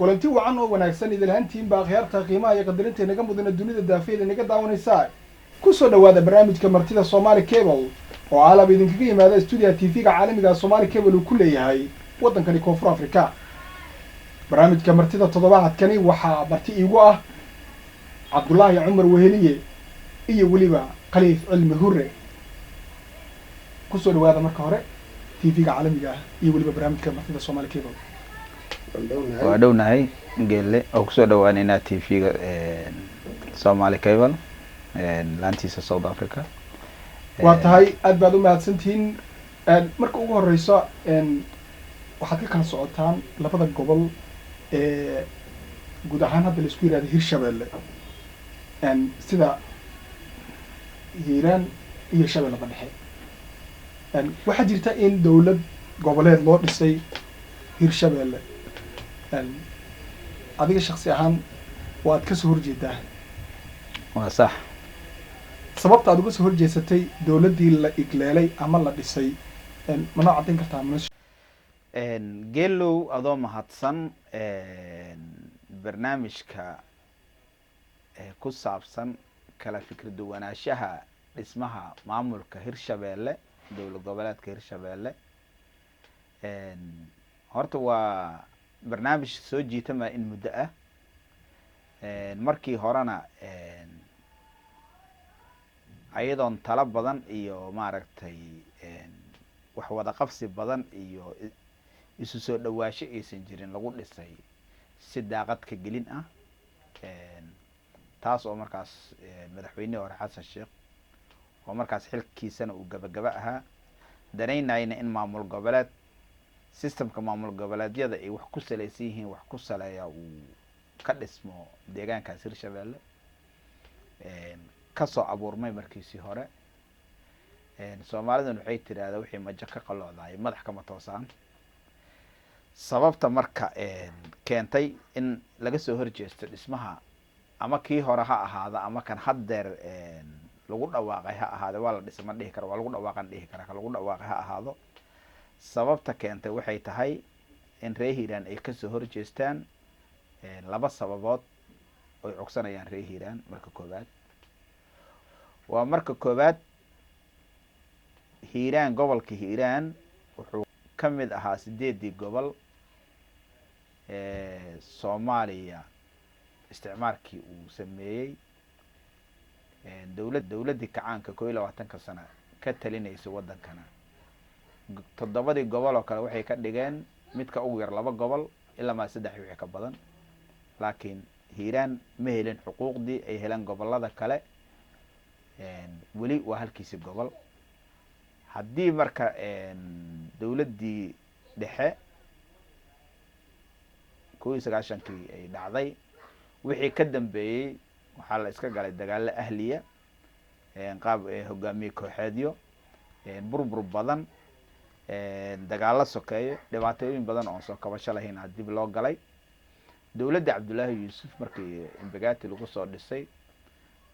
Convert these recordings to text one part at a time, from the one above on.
kulanti wacan oo wanaagsan idilhaantiin baa khiyaarta qiimaha iyo qadarinta inaga mudana dunida daafeed inaga daawanaysaa kusoo dhawaada barnaamijka martida Somali Cable oo aalab idinkaga yimaada studio TV-ga caalamiga Somali Cable uu ku leeyahay wadankani Koonfur Afrika. barnaamijka martida toddobaadkani waxaa marti iigu ah Cabdullaahi Cumar Weheliye iyo waliba Khaliif Cilmi Hurre. kusoo dhawaada marka hore TV-ga caalamiga iyo waliba barnaamijka martida Somali Cable. waa dhownahay geelle oo kusoo dhawaanayna TV-ga Somali Cable laantiisa South Africa. waa tahay aad baad u mahadsantihiin. marka ugu horeyso waxaad ka kala socotaan labada gobol ee guud ahaan hadda la isku yiraahdo Hirshabelle sida Hiiraan iyo Shabeellada Dhexe. waxaa jirta in dawlad goboleed loo dhisay Hirshabelle. adiga shakhsi ahaan waad ka soo horjeedaa. waa sax. sababta aad uga soo horjeesatay dawladdii la igleelay ama la dhisay ma noo caddayn kartaa munish? geelow adoo mahadsan. barnaamijka ku saabsan kala fikir duwanaanshaha dhismaha maamulka Hirshabelle, dowlad goboleedka Hirshabelle. horta waa barnaamij soo jiitama in muddo ah. markii horena ayadoon talo badan iyo maaragtay wax wada qabsi badan iyo isu soo dhawaasho aysan jirin lagu dhisay si daaqad ka gelin ah. taas oo markaas madaxweynihii hore Xasan Sheekh oo markaas xilkiisana uu gabagaba ahaa danaynayna in maamul goboleed systemka maamul goboleedyada ay wax ku salaysan yihiin wax ku saleeya uu ka dhismo deegaankaas Hirshabelle. kasoo abuurmay markiisii hore. Soomaalidan waxay tiraahdaa wixii majo ka qalooday madax kama toosaan. sababta marka keentay in laga soo horjeesto dhismaha ama kii hore ha ahaada ama kan haddeer lagu dhawaaqay ha ahaado waa la dhisay ma dhihi karo waa lagu dhawaaqan dhihi kara ka lagu dhawaaqay ha ahaado. sababta keentay waxay tahay in reer Hiiraan ay ka soo horjeestaan laba sababood oo cogsanayaan reer Hiiraan. marka koobaad waa marka koobaad Hiiraan gobolka Hiiraan wuxuu ka mid ahaa 8 gobol Soomaaliya isticmaalkii uu sameeyay dawladdii kacaanka 22 sano ka talinaysa wadankana. 7 gobol oo kale waxay ka dhigeen midka ugu yar 2 gobol ilaa ma 3 wixii ka badan. laakiin Hiiraan ma helin xuquuqdii ay heleen gobolada kale. weli waa halkiisi gobol. haddii marka dawladdii dhexe 1990 ay dhacday wixii ka dambeeyay waxaa la iska galay dagaalo ahliya qaab hogaamiye kooxeedyo burbur badan dagaalo sokeeyo dhibaatooyin badan oo soo kabasho lahayn dib loo galay. dawladda Cabdullaahi Yuusuf markii Imbagaati lagu soo dhisay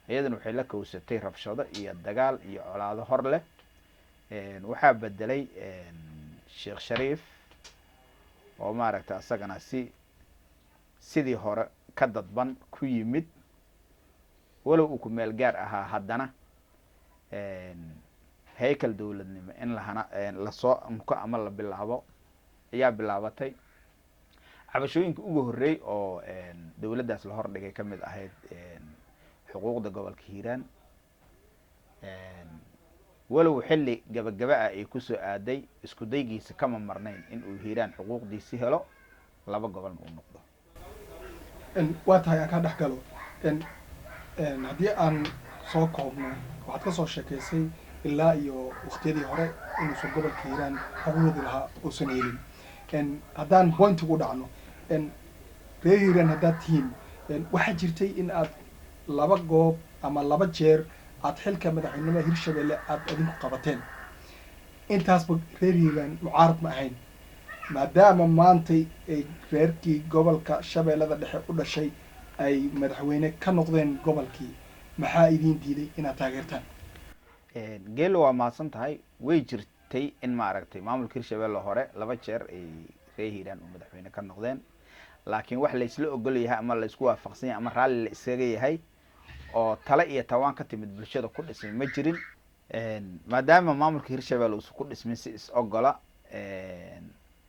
iyadana waxay la kowsatay rabshado iyo dagaal iyo colaado hor leh. waxaa bedelay Sheekh Shariif oo maaragtay asagana sidii hore ka dadban ku yimid walow uu ku meel gaar ahaa haddana heykal dawladnimo in la soo amko ama la bilaabo ayaa bilaabatay. cabashooyinka ugu horreey oo dawladdaas la hordhigay ka mid ahayd xuquuqda gobolka Hiiraan. walow xilli gabagaba ah ay ku soo aaday isku daygiisa kama marnayn in uu Hiiraan xuquuqdiisi helo 2 gobol uu noqdo. waa tahay aan ka dhex galo. haddii aan soo koobno waxaad ka soo sheekaysay ilaa iyo waqtiyadii hore inuusan gobolka Hiiraan xuquuqdii lahaa uusan helin. haddaan point ugu dhacno reer Hiiraan haddaad tihiin waxaa jirtay in aad 2 goob ama 2 jeer aad xilka madaxweynimada Hirshabelle aad idinku qabateen. intaasba reer Hiiraan mucaarad ma ahayn maadaama maantay ay reerkii gobolka Shabeellada Dhexe u dhashay ay madaxweyne ka noqdeen gobolkii. maxaa idin diiday inaad taageertaan? geelo waa mahadsan tahay. way jirtay in maaragtay maamulka Hirshabelle hore 2 jeer ay reer Hiiraan u madaxweyne ka noqdeen. laakiin wax laysla ogol yahay ama laysku waafaqsan yahay ama raalli la iskaga yahay oo tale iyo tawaan ka timid bulshada ku dhismay ma jirin. maadaama maamulka Hirshabelle uusan ku dhismin si is ogola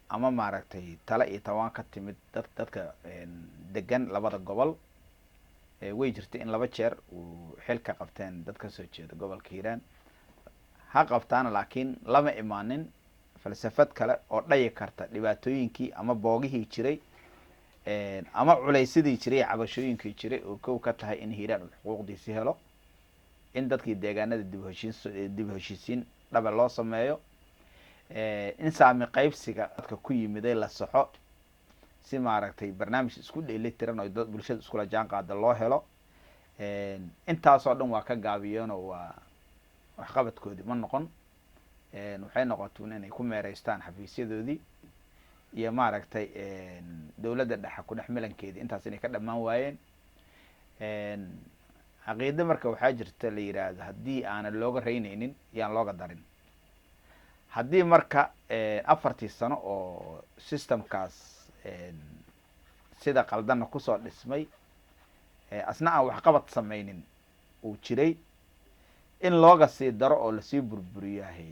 ama maaragtay tale iyo tawaan ka timid dadka degan labada gobol, way jirtay in 2 jeer uu xilka qabteen dad ka soo jeeda gobolka Hiiraan ha qabtaan, laakiin lama imaanin falsafad kale oo dhayi karta dhibaatooyinkii ama boogihii jiray ama culaysadii jiray cabashooyinkii jiray oo kow ka tahay in Hiiraan uu xuquuqdiisi helo, in dadkii deegaanada dib u heshiisiin dhaba loo sameeyo, in saami qaybsiga dadka ku yimiday la soxo si maaragtay barnaamij isku dheelitiran oo dad bulshada iskula jaan qaada loo helo. intaasoo dhan waa ka gaabiyeen oo waa waxqabadkoodii ma noqon. waxay noqotoon inay ku meereystaan xafiisyadoodii iyo maaragtay dowladda dhexe ku dhex milankeedii intaas inay ka dhammaan waayeen. caqiido marka waxaa jirta la yidhaahdo haddii aanan looga reynaynin yaan looga darin. haddii marka 4 sano oo systemkaas sida qaldanna kusoo dhismay asna aan waxqabad samaynin uu jiray, in looga sii daro oo lasii burburiyahay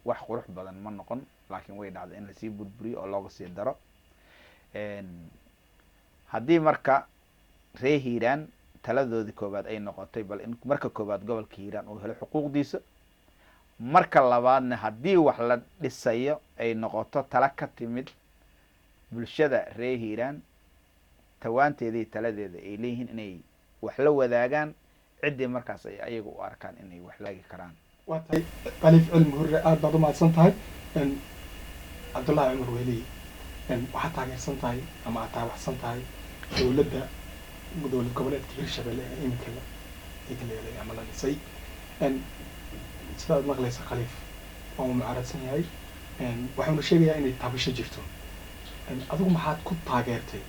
wax qurux badan ma noqon, laakiin way dhacday in lasii burburiyo oo looga sii daro. haddii marka reer Hiiraan taladoodii koobaad ay noqotay bal in marka koobaad gobolka Hiiraan uu helo xuquuqdiisa, marka labaadna haddii wax la dhisayo ay noqoto tala ka timid bulshada reer Hiiraan, tawaanteeda iyo taladeeda ay leeyihiin inay wax la wadaagaan ciddii markaas ay ayaga u arkaan inay wax laagi karaan. waa tahay Khaliif Cilmi Hurre, aad baad u mahadsan tahay. Cabdullaahi Cumar Wehliye, waxaad taageersan tahay ama aad taabacsan tahay dowlad goboleedka Hirshabelle ee iminka la leeyahay ama la dhisay. sidaad maqlaysa Khaliif waa uu mucaaradsan yahay, waxaanu sheegayaa inay taabasho jirto. adigu maxaad ku taageertay?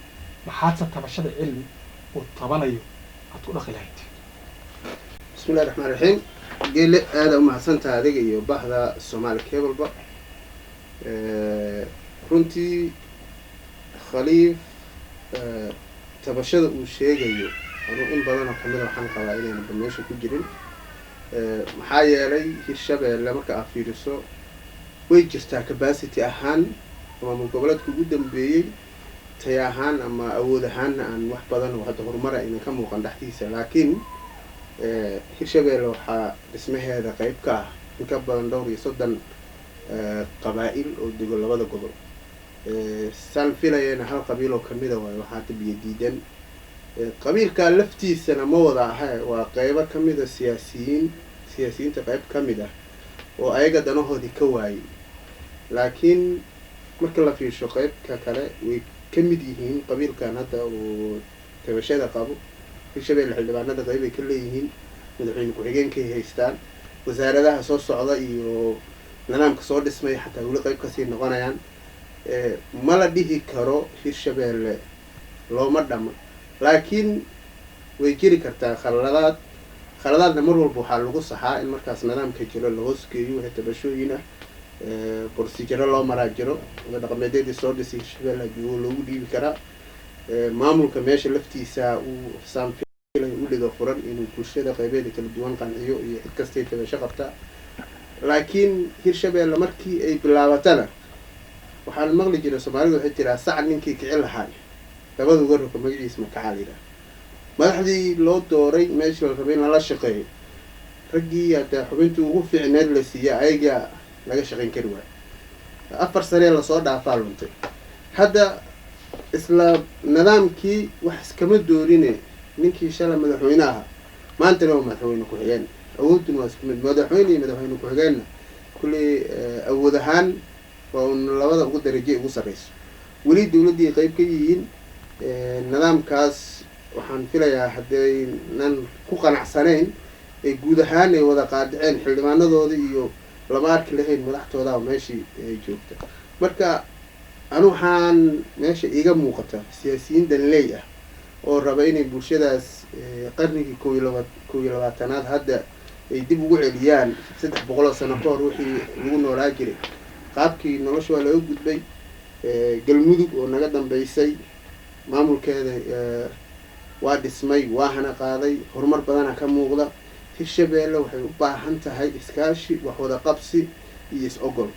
maxaadse tabashada Cilmi uu tabanayo aad ku dhaqi lahayd? bismillahi raxmaani raxiim. geele aada u mahadsantaha adiga iyo bahda Soomaali Cable. runtii Khaliif tabashada uu sheegayo anuu in badan oo kamida waxaan qabaa inayna meesha ku jirin. maxaa yeelay Hirshabelle marka aad fiiriso way jirtaa capacity ahaan maamul goboleedka ugu dambeeyey tay ahaan ama awood ahaanna aan wax badan oo hadda horumar ayna ka muuqan dhexdiisa, laakiin Hirshabelle waxaa dhismaheeda qayb ka ah in ka badan 30 qabaa'il oo dego labada gobol. saan filayana hal qabiil oo kamida waayo waxaa tabiya diidan. qabiilka laftiisana ma wada aha, waa qaybo kamida siyaasiyiinta qayb kamid ah oo ayaga danahoodii ka waayay, laakiin marka la fiirsho qaybka kale way kamid yihiin qabiilkan hadda oo tabashada qabo. Hirshabelle xildhibaanada qayb ay ka leeyihiin, madaxweyne ku-xigeenkay haystaan, wasaaradaha soo socda iyo nidaamka soo dhismay xataa weli qayb kasii noqonayaan. ma la dhihi karo Hirshabelle looma dhama, laakiin way jiri kartaa khaladaadna mar walba waxaa lagu saxaa in markaas nidaamka jiro la hoos geeyo wixii tabashooyin ah. borsijiro loo maraa jiro dhaqameedyadii soo dhisay Hirshabelle joogo loogu dhiibi karaa. maamulka meesha laftiisa uu saamfilay u dhiga furan inuu bulshada qaybeeda kala duwan qanciyo iyo cid kastay tabasho qabtaa. laakiin Hirshabelle markii ay bilaabatana waxaan maqli jiray Soomaalidu waxay tiraa sac ninkii kicin lahaa labada warka magaciisa ma kaca liira. madaxdii loo dooray meesha la rabay in la shaqeeyo raggii hadda xubintii ugu fiicneed la siiyay ayaga laga shaqeyn kari waay. 4 sane la soo dhaafaa luntay. hadda isla nidaamkii wax iskama doorine ninkii shalay madaxweynaha maanta waa madaxweyne ku-xigeen. awooduna waa isku mid, madaxweyne iyo madaxweyne ku-xigeenna kulli awood ahaan waa labada ugu darajo ugu sareyso. weli dawladii qayb ka yihiin. nidaamkaas waxaan filayaa haddaynan ku qanacsanayn ee guud ahaan ay wada qaadiceen xildhibaanadooda iyo lama arki lahayn madaxtooda meeshii ay joogta. marka anu waxaan meesha iiga muuqata siyaasiyiin danley ah oo raba inay bulshadaas qarnigii 21aad hadda ay dib ugu celiyaan 300 sano ka hor wixii lagu noolaa jiray. qaabkii nolosha waa laga gudbay. galmudug oo naga dambeysay maamulkeeda waa dhismay waa hana qaaday horumar badana ka muuqda hirshabeelle waxay u baahan tahay iskaashi wax wada qabsi iyo is-ogol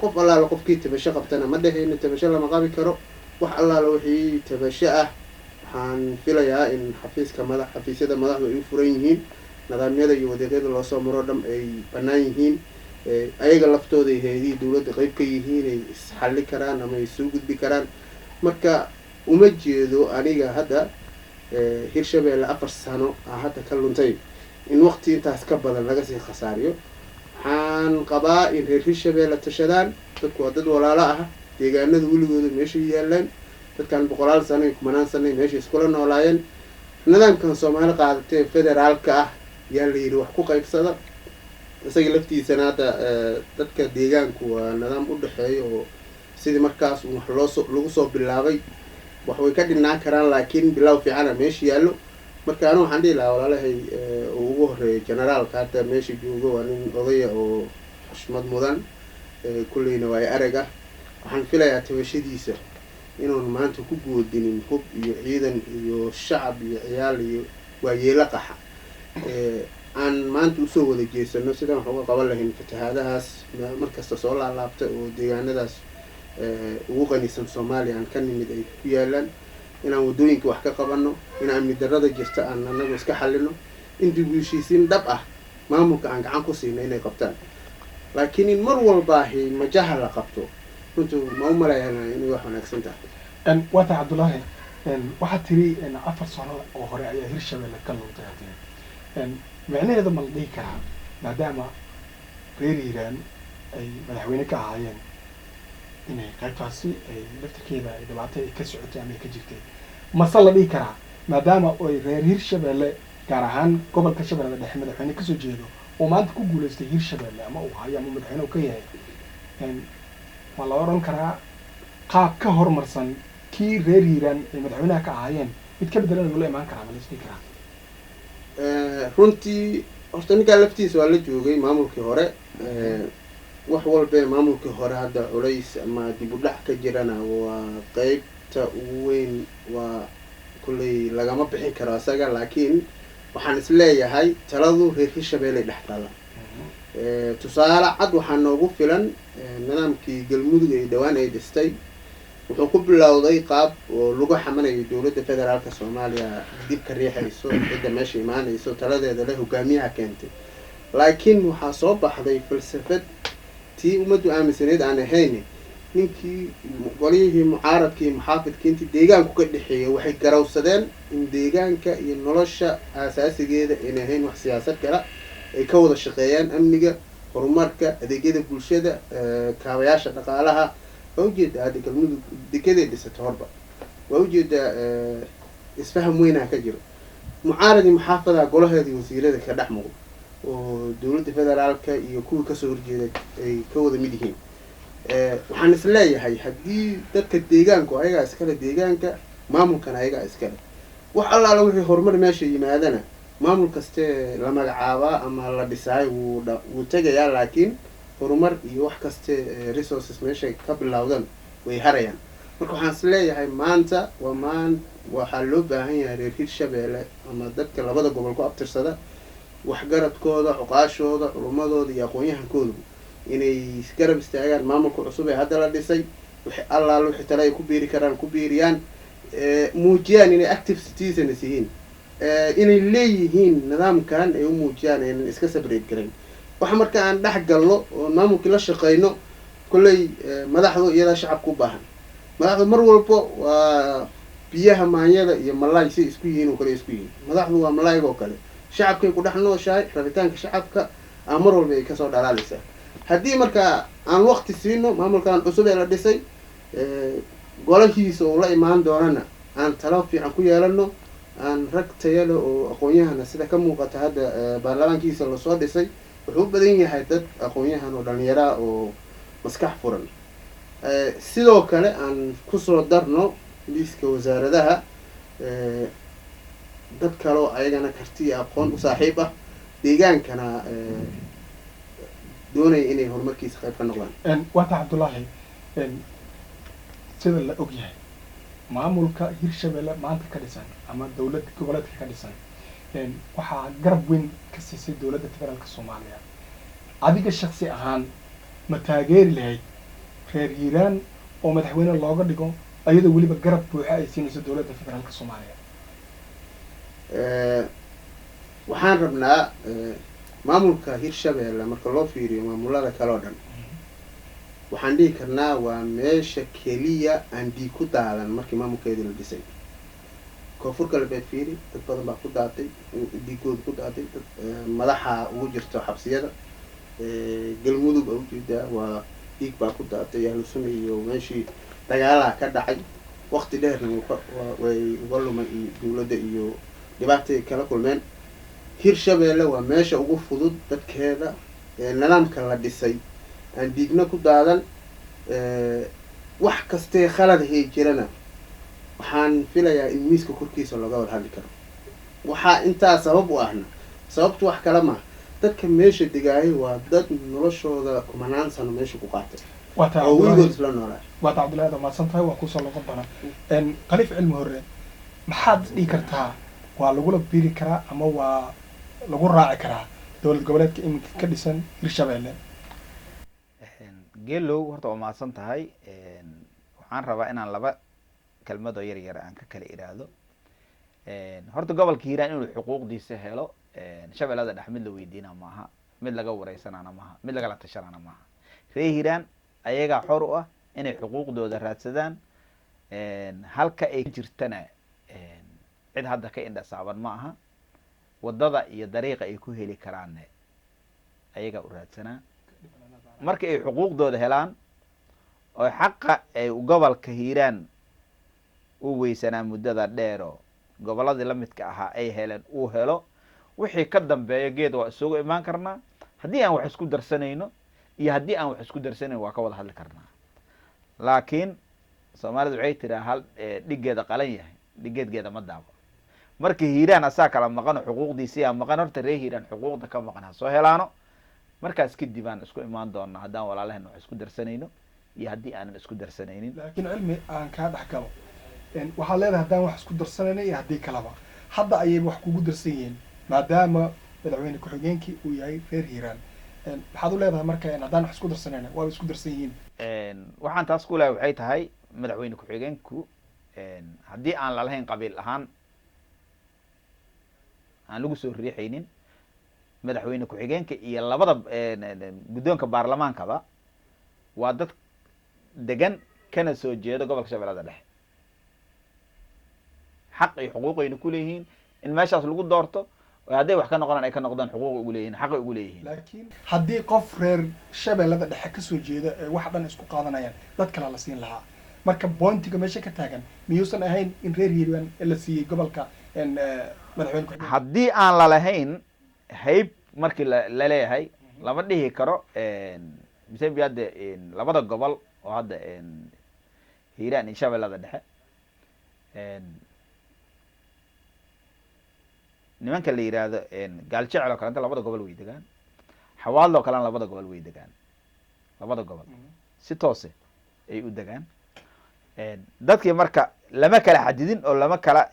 qof allaala qofkii tabasho qabtana ma dhehayno tabasho lama qabi karo wax allaala wixii tabasho ah waxaan filayaa in xafiisyada madaxdu ay u furan yihiin nidaamyada iyo wadeeqyada loosoo maro dham ay bannaan yihiin ayaga laftooda ay hay-adihii dawladda qayb ka yihiin ay isxalli karaan ama ay soo gudbi karaan marka uma jeedo aniga hadda hirshabeelle 4 sano hadda ka luntay in waqti intaas ka badan laga sii khasaariyo waxaan qabaa in reer hirshabeelle tashadaan dadku waa dad walaalo ah deegaanada weligooda meesha yaalaan dadkan 100 sano iyo 10 sano meesha iskula noolaayeen nidaamkan Soomaali qaadatay federaalka ah yaa la yiri wax ku qaybsada isaga laftiisana hadda dadka deegaanku waa nidaam u dhaxeeyo oo sidii markaas wax lagu soo bilaabay wax way ka dhinaan karaan laakiin bilow fiican meesha yaallo marka anu waxaan dhihi lahaa walaalahay ugu horeeyay generaalka hadda meesha joogo waa nin odaya oo xushmad mudan kulleyna waa arag ah waxaan filayaa tabashadiisa inuun maanta ku goodinin hub iyo ciidan iyo shacab iyo ciyaal iyo waayeelo qaxa aan maanta usoo wada jeesano sidaan wax uga qaban lahayn fatahaadahaas markasta soo laalaabta oo deegaanadaas ugu qanisan Soomaaliya aan ka nimid ay ku yaalaan inaan wadooyinka wax ka qabano inaan amni darrada jirta aan anagu iska xallino in dib u heshiisiin dhab ah maamulka aan gacan ku siino inay qabtaan laakiin in mar walba majaha la qabto runtu ma u maleeyaan inay wax wanaagsan tahay wata Cabdullaahi waxaad tiri 4 sano oo hore ayaa hirshabeelle ka luntay macnaheedu ma la dhihi karaa maadaama reer Hiiraan ay madaxweyne ka ahaayeen inay qaybtaasi ay laftirkeeda ay dhibaato ay ka socotay ama ay ka jirtay mase la dhihi karaa maadaama ay reer hirshabeelle gaar ahaan gobolka shabeellada dhexe madaxweyne kasoo jeedo oo maanta ku guuleystay hirshabeelle ama uu hayo ama madaxweyne uu ka yahay ma la oran karaa qaab ka horumarsan kii reer Hiiraan ay madaxweynaha ka ahaayeen mid ka bedelan loo imaan karaa ma la isdhihi karaa runtii horta ninkaa laftiisa waa la joogay maamulkii hore wax walba maamulkii hore hadda culays ama dib u dhac ka jirana waa qaybta ugu weyn waa kulley lagama bixin karo isaga laakiin waxaan isleeyahay taladu reer hirshabeelle dhex taala tusaale cad waxaa noogu filan nidaamkii galmudug ee dhawaan ay dhistay wuxuu ku bilowday qaab oo lagu xamanayo dawladda federaalka Soomaaliya dib ka riixayso cidda meesha imaanayso taladeeda leh hogaamiyaha keentay laakiin waxaa soo baxday falsafad tii umadu aaminsaneed aan ahayn ninkii qoliyihii mucaaradkii muxaafidkii intii deegaanku ka dhaxeeyay waxay garawsadeen in deegaanka iyo nolosha aasaasigeeda in ahayn wax siyaasad kale ay ka wada shaqeeyaan amniga horumarka adeegyada bulshada kaabayaasha dhaqaalaha waa ujeeda hadda galmudug degaday dhisato horba waa ujeeda isfaham weynaa ka jiro mucaaradii muxaafadaha golaheedii wasiirada ka dhex muuqda oo dawladda federaalka iyo kuwii kasoo horjeeday ay ka wada mid yihiin waxaan isleeyahay haddii dadka deegaanku ayagaa iskale deegaanka maamulkana ayagaa iskale wax allaala wixii horumar meesha yimaadana maamul kaste la magacaabaa ama la dhisaayo wuu tegayaa laakiin horumar iyo wax kaste resources meesha ka bilowdan way harayaan marka waxaan isleeyahay maanta waxaa loo baahan yahay reer hirshabeelle ama dadka labada gobol ku abtirsada waxgaradkooda cuqaashooda culumadooda iyo aqoon-yahankooda inay garab istaagaan maamulka cusub ee hadda la dhisay wixii allaala wixii tale ay ku biiri karaan ku biiriyaan muujiyaan inay active citizens yihiin inay leeyihiin nidaamkan ay u muujiyaan aynan iska separate garayn waxa marka aan dhex galno oo maamulkii la shaqeyno kolley madaxdu iyadaa shacabka u baahan madaxdu mar walba waa biyaha maanyada iyo malaay si isku yihiin oo kale isku yihiin madaxdu waa malaayga oo kale shacabkay ku dhex nooshahay rabitaanka shacabka mar walba ay kasoo dhalaalaysaa haddii marka aan waqti siino maamulkan cusub ee la dhisay golahiisa uu la imaan doonana aan talo fiican ku yeelano aan rag tayale oo aqoon-yahana sida ka muuqata hadda baarlamaankiisa lasoo dhisay wuxuu u badan yahay dad aqoon-yahan oo dhallinyaraa oo maskax furan sidoo kale aan kusoo darno liiska wasaaradaha dad kale oo ayagana karti iyo aqoon u saaxiib ah deegaankana doonaya inay horumarkiisa qayb ka noqdaan wata Cabdullaahi sida la og yahay maamulka hirshabelle maanta ka dhisan ama dowladda goboleedka ka dhisan waxaa garab weyn ka siisay dowladda federaalka soomaaliya. adiga shaksi ahaan ma taageeri lahayd reer hiiraan oo madaxweyne looga dhigo ayadoo weliba garab buuxa ay siinayso dowladda federaalka soomaaliya? waxaan rabnaa maamulka hirshabelle marka loo fiiriyo maamulada kale oo dhan waxaan dhihi karnaa waa meesha keliya aan dhiig ku daadan markii maamulkeedii la dhisay. koonfur galbeed fiiri dad badan baa ku daatay, dhiigooda ku daatay, dad madaxa ugu jirto xabsiyada. galmudug baa ujeedaa waa dhiig baa ku daatay, ahlu sunna iyo meeshii dagaalaha ka dhacay waqti dheerna way uga lumay iyo dowladda iyo dhibaatay kala kulmeen. hirshabelle waa meesha ugu fudud dadkeeda nidaamka la dhisay aan dhiigna ku daadan. wax kastee khalad hay jirana waxaan filayaa in miiska korkiisa looga wada hadli karo. waxaa intaa sabab u ahna sababtu wax kale maaha, dadka meesha degaayay waa dad noloshooda kumanaan sano meesha ku qaatay oo weligood isla noolaa. waad cabdullahi aad mahadsan tahay, waa kusoo noqon doonaa. khaliif cilmi hore, maxaad dhihi kartaa waa lagula biiri karaa ama waa lagu raaci karaa dowlad goboleedka iminka ka dhisan hirshabelle? geelow horta waa mahadsan tahay. waxaan rabaa inaan laba kelmad oo yar yar aan ka kala iraahdo. horta gobolka hiiraan inuu xuquuqdiisa helo shabeellada dhex mid la weydiina maaha, mid laga wareysanaana maaha, mid lagala tashanaana maaha. reer hiiraan ayagaa xor u ah inay xuquuqdooda raadsadaan. halka ay jirtana cid hadda ka indhasaaban ma aha. wadada iyo dariiqa ay ku heli karaanne ayagaa u raadsanaa. marka ay xuquuqdooda helaan oo xaqa ay gobolka hiiraan u weysanaa muddada dheero gobolladii la midka ahaa ay heleen uu helo, wixii ka dambeeya geed waa isugu imaan karnaa. haddii aan wax isku darsanayno iyo haddii aan wax isku darsanayn waa ka wada hadli karnaa. laakiin soomaalidu waxay tiraa hal dhigeeda qalan yahay dhigeedgeeda ma daabo. marka hiiraan asaa kala maqano xuquuqdiisiyaa maqan. horta reer hiiraan xuquuqda ka maqan ha soo helaano, markaas kadib aan isku imaan doonaa haddaan walaalaheen wax isku darsanayno iyo haddii aanan isku darsanaynin. laakiin cilmi aan kaa dhex galo, waxaad leedahay haddaan wax isku darsanayna iyo haddii kalaba hadda ayay wax kugu darsan yihiin maadaama madaxweyne ku-xigeenkii uu yahay reer hiiraan. maxaad u leedahay marka haddaan wax isku darsanayna waaba isku darsan yihiin? waxaan taas ku lehay waxay tahay madaxweyne ku-xigeenku haddii aan lalahayn qabiil ahaan aan lagu soo riixaynin, madaxweyne ku-xigeenka iyo labada guddoonka baarlamaankaba waa dad degan kana soo jeedo gobolka shabeellada dhexe. xaq iyo xuquuqayna ku leeyihiin in meeshaas lagu doorto, oo hadday wax ka noqonaan ay ka noqdaan xuquuq ugu leeyihin, xaqay ugu leeyihiin. laakiin haddii qof reer shabeellada dhexe kasoo jeeda ee wax dhan isku qaadanayaan dad kala la siin lahaa. marka bointiga meesha ka taagan miyuusan ahayn in reer hiiraan la siiyey gobolka madaxweyne ku-xigeenka? haddii aan lalahayn hayb markii laleeyahay lama dhihi karo misebi hadda labada gobol oo hadda hiiraan iyo shabeellada dhexe nimanka la yidhaahdo gaaljecel oo kalenta labada gobol way degaan, xawaadlo kalena labada gobol way degaan. labada gobol si toose ay u degaan. dadkii marka lama kala xadidin oo lama kala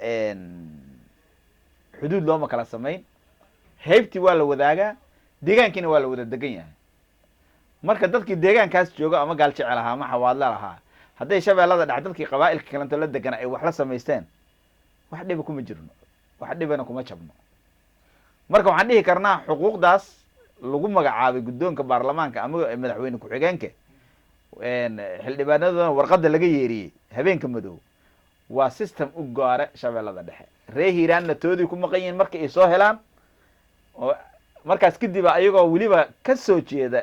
xuduud looma kala samayn. heybtii waa la wadaagaa, deegaankiina waa la wada degan yahay. marka dadkii deegaankaas jooga ama gaaljecel ahaa ama xawaadla lahaa hadday shabeellada dhex dadkii qabaa'ilka kalento la degana ay wax la samaysteen, wax dhiba kuma jirno, wax dhibana kuma jabno. marka waxaan dhihi karnaa xuquuqdaas lagu magacaabay guddoonka baarlamaanka ama madaxweyne ku-xigeenka xildhibaanadana warqadda laga yeeriyey habeenka madow waa system u gaara shabeellada dhexe. reer hiiraanna toodii ku maqan yihiin marka ay soo helaan, oo markaas kadib ayagoo weliba kasoo jeeda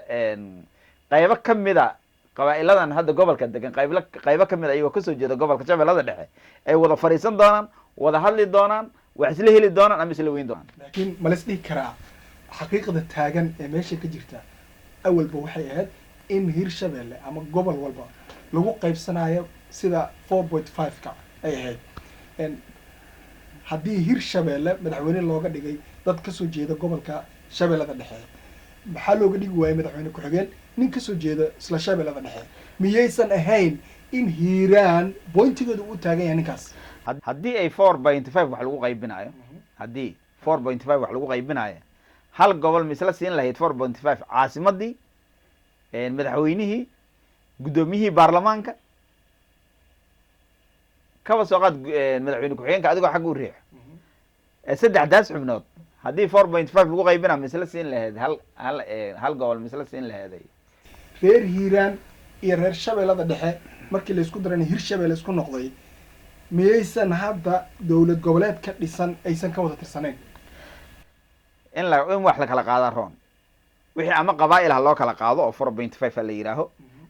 qaybo kamida qabaa'iladan hadda gobolka degan qaybo kamid ayagoo kasoo jeeda gobolka shabeellada dhexe ay wada fadhiisan doonaan, wada hadli doonaan, wax isla heli doonaan ama isla weyn doonaan. laakiin ma las dhihi karaa xaqiiqda taagan ee meesha ka jirta awalba waxay ahayd in hirshabelle ama gobol walba lagu qaybsanayo sida 4.5ka ay ahayd. haddii hirshabelle madaxweyne looga dhigay dad kasoo jeeda gobolka shabeellada dhexe, maxaa looga dhigi waayay madaxweyne ku-xigeen nin kasoo jeeda isla shabeellada dhexe? miyaysan ahayn in hiiraan bointigooda uu taagan yahay ninkaas haddii ay 4.5 wax lagu qaybinayo haddii 4.5 wax lagu qaybinayo hal gobol misla siin lahayd 4.5 caasimadii madaxweynihii guddoomiyihii baarlamaanka kaba soo qaad madaxweyne ku-xigeenka adigoo xagga u riix saddexdaas xubnood haddii 4.5 lagu qaybina misla siin lahayd hal gobol misla siin laheeday reer hiiraan iyo reer shabeellada dhexe markii laysku darana hirshabelle isku noqday miyaysan hadda dowlad goboleed ka dhisan aysan ka wada tirsanayn in wax la kala qaada roon wixii ama qabaa'il ha loo kala qaado oo 4.5 ha la yidhaaho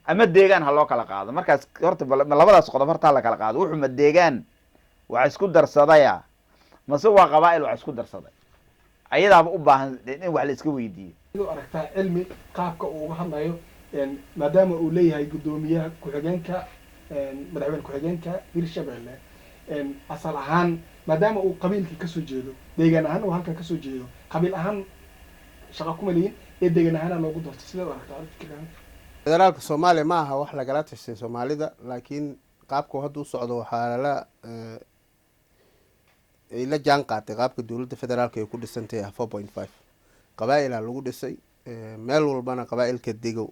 ama deegaan ha loo kala qaado markaas horta labadaas qodob horta ha la kala qaado wuxuu ma deegaan wax isku darsadaya mase waa qabaa'il wax isku darsaday ayadaaba u baahan in wax la iska weydiiyo sidoo aragtaa cilmi qaabka uu uga hadlayo maadaama uu leeyahay guddoomiyaha ku-xigeenka madaxweyne ku-xigeenka hirshabelle asal ahaan maadaama uu qabiilkii kasoo jeedo deegaan ahaan uu halkan kasoo jeedo qabiil ahaan shaqa kuma lihin ee deegaan ahaana loogu doortay sidaad u aragtaa fikirkan federaalka soomaaliya ma aha wax lagala tashtay soomaalida laakiin qaabku hadda u socdo waxaa ay la jaan qaatay qaabka dowladda federaalka ay ku dhisantahay 4.5 qabaa'ilaa lagu dhisay meel walbana qabaa'ilka degow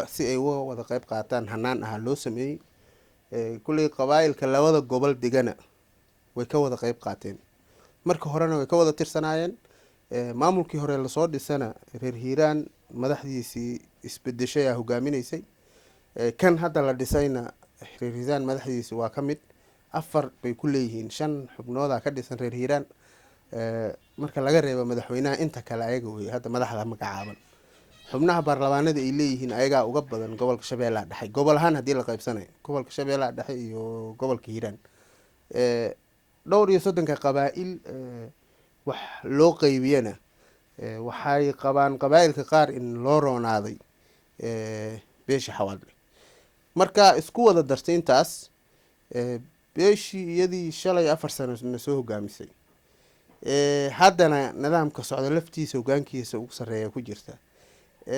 si ay uga wada qeyb qaataan hanaan ahaa loo sameeyey kulley qabaa'ilka labada gobol degana way ka wada qeyb qaateen marka horena way ka wada tirsanaayeen maamulkii hore lasoo dhisana reer hiiraan madaxdiisii isbedeshay aa hogaaminaysay kan hadda la dhisayna reer hiiraan madaxdiisi waa ka mid 4 bay ku leeyihiin 5 xubnooda ka dhisan reer hiiraan marka laga reebo madaxweynaha inta kale ayaga wey hadda madaxda magacaaban xubnaha baarlamaanada ay leeyihiin ayagaa uga badan gobolka shabeellaha dhexe gobol ahaan haddii la qaybsanayo gobolka shabeellaha dhexe iyo gobolka hiiraan dhowr iyo 30 qabaa'il wax loo qaybiyana waxay qabaan qabaa'ilka qaar in loo roonaaday beesha xawaadle marka isku wada dartay intaas beeshii iyadii shalay 4 sano na soo hogaamisay haddana nidaamka socda laftiisa hogaankiisa ugu sarreeya ku jirta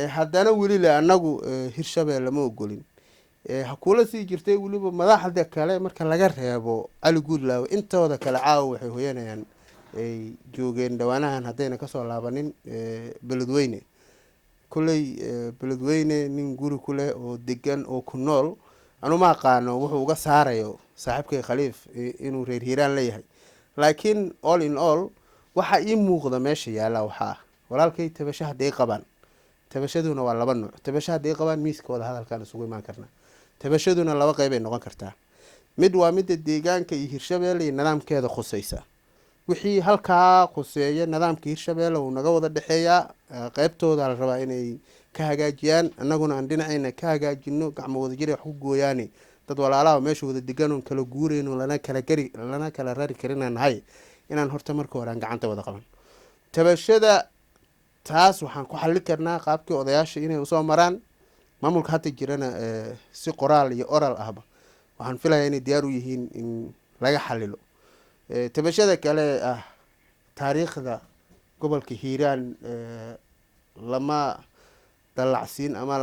haddana weli le anagu hirshabelle ma ogolin hakula sii jirtay weliba madaxda kale marka laga reebo cali guudlaawe intooda kale caawa waxay hoyanayaan ay joogeen dhawaanahan haddayna kasoo laabanin beledweyne kulley beledweyne nin guri ku leh oo degan oo ku nool anuma aqaano wuxuu uga saarayo saaxiibkay khaliif inuu reer hiiraan leeyahay laakiin all in all waxa ii muuqda meesha yaala waxaa walaalkay tabasho hadday qabaan tabashaduna waa 2 nooc tabasho hadday qabaan miiskooda hadalkan isugu imaan karnaa tabashaduna 2 qayb ay noqon kartaa mid waa midda deegaanka iyo hirshabelle iyo nidaamkeeda khusaysa wixii halkaa khuseeya nidaamka hirshabelle uu naga wada dhexeeyaa qaybtooda la rabaa inay ka hagaajiyaan annaguna aan dhinacayna ka hagaajino gacmo wada jir wax ku gooyaani dad walaalaha meesha wada degan oo kala guureyno lana kala rari karinaan nahay inaan horta marka hore aan gacanta wada qaban tabashada taas waxaan ku xallin karnaa qaabkii odayaasha inay usoo maraan maamulka hadda jirana si qoraal iyo oral ahba waxaan filayaa inay diyaar u yihiin in laga xalilo tabashada kale ah taariikhda gobolka hiiraan lama dalacsiin ama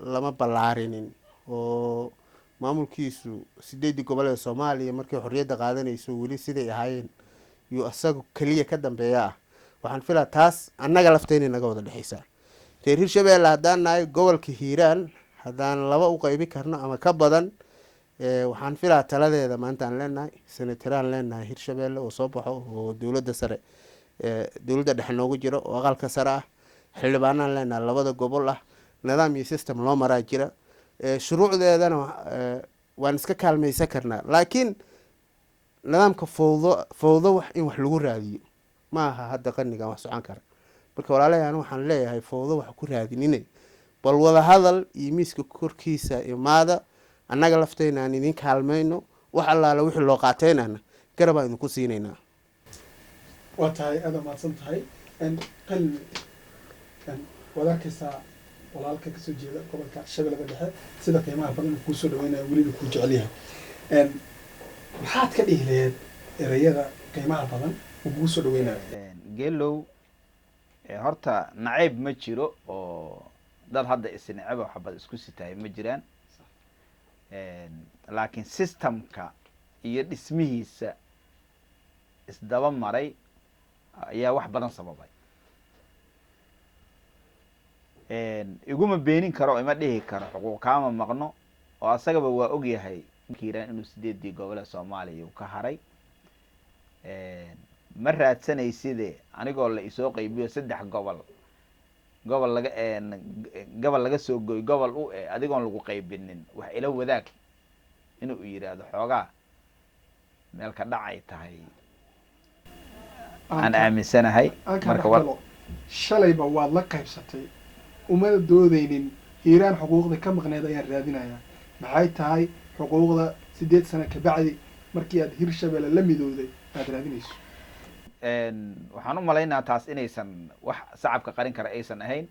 lama ballaarinin oo maamulkiisu 8 goboleed Soomaaliya markay xorriyadda qaadanayso weli siday ahaayeen iyo asagu kaliya ka dambeeya ah waxaan filaa taas annaga lafteena naga wada dhaxaysa reer hirshabelle haddaan nahay gobolka hiiraan haddaan 2 u qaybi karno ama ka badan waxaan filaa taladeeda maanta aan leenahay senataraan leenahay hirshabelle oo soo baxo oo dowladda sare dowladda dhexe noogu jiro oo aqalka sare ah xildhibaanaan leenahay 2 gobol ah nidaam iyo system loo maraa jira shuruucdeedana waan iska kaalmaysan karnaa laakiin nidaamka fowdo wax in wax lagu raadiyo ma aha hadda qanigan wax socon kara marka walaalayaal waxaan leeyahay fowdo wax ku raadinine bal wada hadal iyo miiska korkiisa imaada annaga lafteena aan idin kaalmayno wax allaala wixii loo qaateynana garab aan idinku siinaynaa waa tahay aada mahadsan tahay qalbi wadaarkaysaa walaalka kasoo jeeda gobolka shabeellada dhexe sida qiimaha badan kuu soo dhaweynaya weliba kuu jecel yahay maxaad ka dhihi lahayd ereyada qiimaha badan uu kugu soo dhaweynayo geelow horta nacayb ma jiro oo dad hadda isnacaba waxbad isku sitahay ma jiraan laakiin systemka iyo dhismihiisa isdaba maray ayaa wax badan sababay. iguma beenin karo, ima dhihi karo xuquuq kaama maqno, oo asagaba waa og yahay hiiraan inuu 8 gobol Soomaaliya uu ka haray. ma raadsanaysidee anigoo la isoo qaybiyo 3 gobol laga soo gooy gobol u adigoon lagu qaybinin wax ila wadaag inuu yiraahdo xoogaa meel ka dhacay tahay aan aaminsanahay. marka shalayba waad la qaybsatay, uma doodaynin hiiraan xuquuqda ka maqneed ayaan raadinayaa. maxay tahay xuquuqda 8 sano ka bacdi markii aad Hirshabelle la midowday aad raadinayso? waxaan u malaynaa taas inaysan wax shacabka qarin kara aysan ahayn.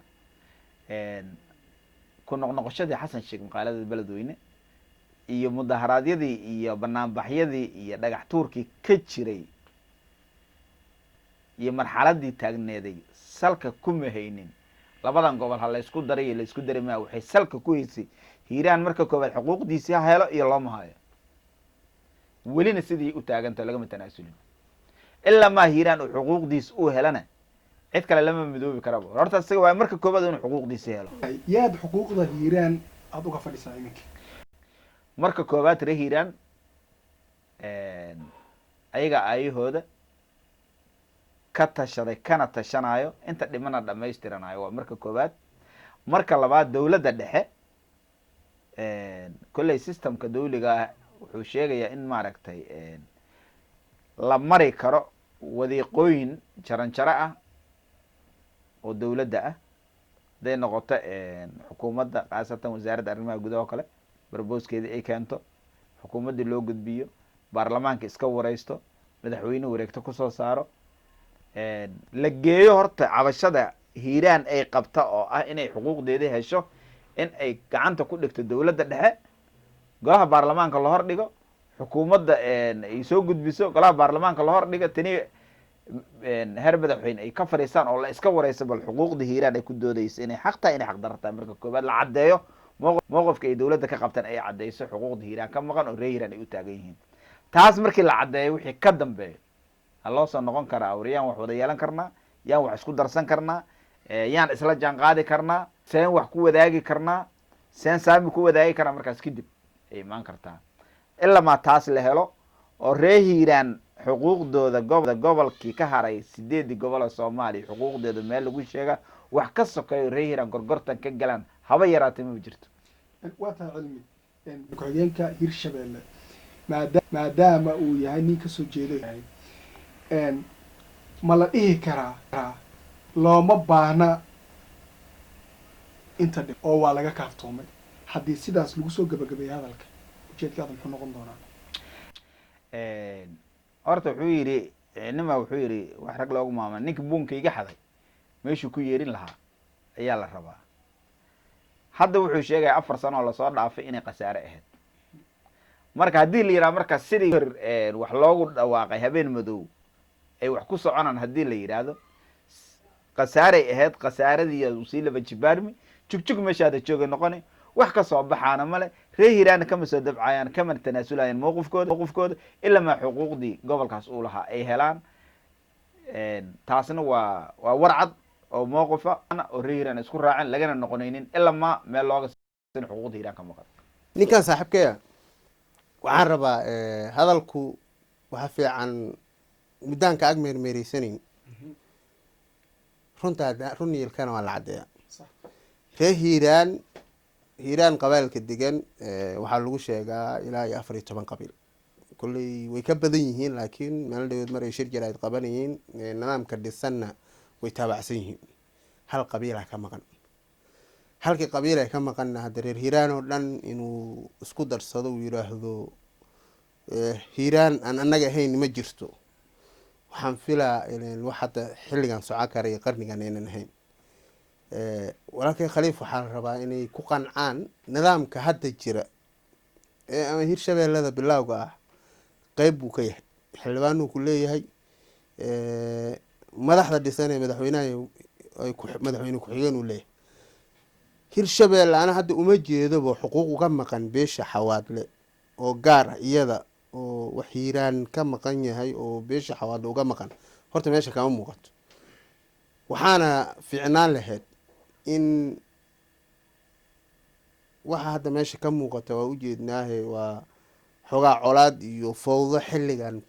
ku noqnoqoshadii xasan sheekh maqaalada beledweyne iyo mudaharaadyadii iyo banaanbaxyadii iyo dhagax tuurkii ka jiray iyo marxaladii taagneeday salka kuma haynin. labadan gobol ha la isku daray iyo la isku dari maa, waxay salka ku haysay hiiraan marka koobaad xuquuqdiisii ha helo iyo looma hayo. welina sidii u taaganta lagama tanaasulin. ilaa ma hiiraan uu xuquuqdiis uu helana cid kale lama midoobi karaba. horta isaga waa marka koobaad inuu xuquuqdiisa helo. yaad xuquuqda hiiraan aad uga fadhisaa iminka? marka koobaad reer hiiraan ayaga aayahooda ka tashaday kana tashanayo, inta dhimana dhamaystiranayo waa marka koobaad. marka labaad dawladda dhexe kolley systemka dawliga ah wuxuu sheegayaa in maaragtay la mari karo wadiiqooyin jaranjaro ah oo dawladda ah, haday noqoto xukuumadda khaasatan wasaaradda arrimaha gudaha oo kale barbooskeeda ay keento, xukuumaddii loo gudbiyo, baarlamaanka iska wareysto, madaxweyne wareegto kusoo saaro, la geeyo horta cabashada hiiraan ay qabta oo ah inay xuquuqdeeda hesho, in ay gacanta ku dhigto dawladda dhexe, golaha baarlamaanka la hor dhigo, xukuumadda ay soo gudbiso, golaha baarlamaanka la hor dhigo, tani heer madaxweyne ay ka fadhiistaan oo la iska wareyso bal xuquuqda hiiraan ay ku doodayso inay xaq tahay inay xaq darro tahay. marka koobaad la caddeeyo mowqifka ay dawladda ka qabtaan ay caddeyso xuquuqda hiiraan ka maqan oo reer hiiraan ay u taagan yihiin. taas markii la caddeeyo wixii ka dambeeyo ha loo soo noqon karaa war yaan wax wada yeelan karnaa, yaan wax isku darsan karnaa, yaan isla jaan qaadi karnaa, seen wax ku wadaagi karnaa, seen saami ku wadaagi karnaa. markaas kadib ay imaan kartaa. ilamaa taas la helo oo reer hiiraan xuquuqdooda gobolkii ka haray 8 gobol oo Soomaaliya xuquuqdooda meel lagu sheega wax ka sokeeyo reer hiiraan gorgortan ka galaan haba yaraatay ma jirto. waa taa cilmi ku-xigeenka Hirshabelle maadaama uu yahay nin ka soo jeedo yahay, ma la dhihi karaa looma baahna inta dhib oo waa laga kaaftoomay? haddii sidaas lagu soo gabagabeeyay hadalka ujeedkaada muxuu noqon doonaa? horta wuxuu yidhi nima wuxuu yidhi wax rag loogu maamul ninka buunka iga xaday meeshuu ku yeerin lahaa ayaa la rabaa. hadda wuxuu sheegaya 4 sano oo lasoo dhaafay inay khasaare ahayd. marka haddii la yidhaha marka sidii wax loogu dhawaaqay habeen madow ay wax ku soconaan, haddii la yidhaahdo khasaaray ahayd, khasaaradii usii laba jibaarmi jugjug meeshaada jooga noqoni, wax ka soo baxaana male. reer hiiraana kama soo dabcayaan, kama tanaasulayaan mowqifkooda ilaa ma xuquuqdii gobolkaas uu lahaa ay helaan. taasna waa warcad oo mowqifa oo reer hiiraan isku raaceen lagana noqonaynin ilaa ma meel looga sin xuquuqda hiiraan ka maqan. ninkan saaxiibkaya waxaan rabaa hadalku waxa fiican midaanka ag meermeereysanayn run yeelkana waa la caddeeya. reer hiiraan qabaalka degan waxaa lagu sheegaa ilaa iyo 14 qabiil. kolley way ka badan yihiin, laakiin meel dhaweed maray shir jir ay qabanayeen nidaamka dhisanna way taabacsan yihiin. hal qabiila ka maqan. halkii qabiil ay ka maqanna hadda reer hiiraan oo dhan inuu isku darsado uu yiraahdo hiiraan aan annaga ahayn ma jirto. waxaan filaa wax hadda xilligan socon kara iyo qarnigan aynan ahayn. walaalkay khaliif waxaa la rabaa inay ku qancaan nidaamka hadda jira ama Hirshabellada bilowga ah qayb buu ka yahay, xildhibaanuu ku leeyahay, madaxda dhisan ee madaxweyne ku-xigeen uu leeyahay. hirshabeelle ana hadda uma jeedoba xuquuq uga maqan beesha xawaadle oo gaar ah iyada oo wax hiiraan ka maqan yahay oo beesha xawaadle uga maqan horta meesha kama muuqato. waxaana fiicnaan lahayd in waxa hadda meesha ka muuqata waa ujeednaahe waa xoogaa colaad iyo fowdo xilligan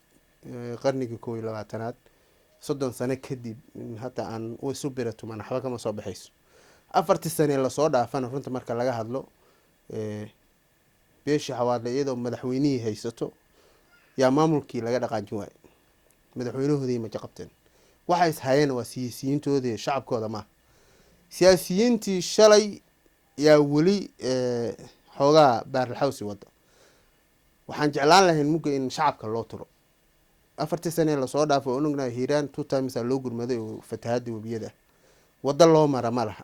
qarnigii 21aad 30 sano kadib hata aan isu biratuman waxba kama soo baxayso. 4 sane lasoo dhaafana runta marka laga hadlo beesha xawaadle iyadoo madaxweynihii haysato yaa maamulkii laga dhaqaajin waayay. madaxweynahoodii ma jaqabteen waxa is hayeen waa siyaasiyiintoodii shacabkooda ma siyaasiyiintii shalay yaa weli xoogaa baarlxawsi wada. waxaan jeclaan lahayn mugga in shacabka loo turo. 4 sane lasoo dhaafo oo ognaa hiiraan 2 times loo gurmaday oo fatahaada wabiyada wada loo mara ma laha